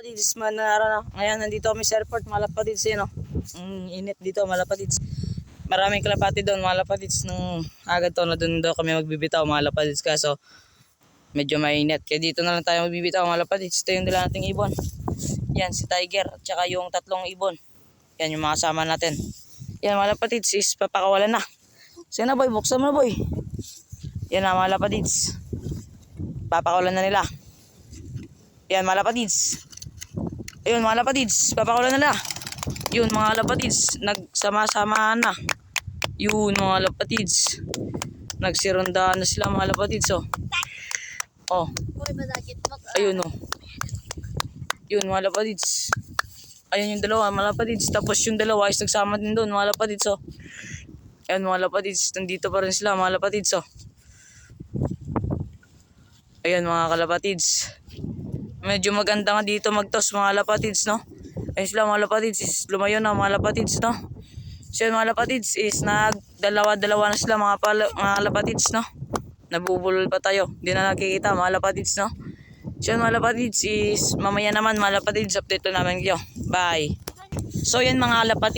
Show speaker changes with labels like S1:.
S1: Lapatids, manara na. Ngayon, nandito kami sa airport, mga lapatids yun, no? Init dito, mga lapatids. Maraming kalapati doon, mga lapatids. Nung agad to, na doon daw kami magbibitaw, mga lapatids. Kaso, medyo mainit. Kaya dito na lang tayo magbibitaw, mga lapatids. Ito yung dala nating ibon. Yan, si Tiger, at saka yung tatlong ibon. Yan yung mga kasama natin. Yan, mga lapatids, is papakawalan na. Sige na, boy, buksan mo na, boy. Yan na, mga lapatids. Papakawalan na nila. Yan, mga lapatids. Ayun, mga lapatids, papakawalan na nila. Yun, mga lapatids, nagsama-sama na. Yun, mga lapatids. Nagsirondaan na sila, mga lapatids, oh. Oh. Ayun, oh. Yun, mga lapatids. Ayun yung dalawa, mga lapatids. Tapos yung dalawa is nagsama din doon, mga lapatids, oh. Ayun, mga lapatids, nandito pa rin sila, mga lapatids, oh. Ayun, mga kalapatids. Medyo maganda nga dito magtos, mga lapatids, no? Ayun sila, mga lapatids, is lumayo na, mga lapatids, no? So yun, mga lapatids, is nagdalawa-dalawa na sila, mga lapatids, no? Nabubulol pa tayo, hindi na nakikita, mga lapatids, no? So yun, mga lapatids, is mamaya naman, mga lapatids, update namin kayo. Bye! So yun, mga lapatids.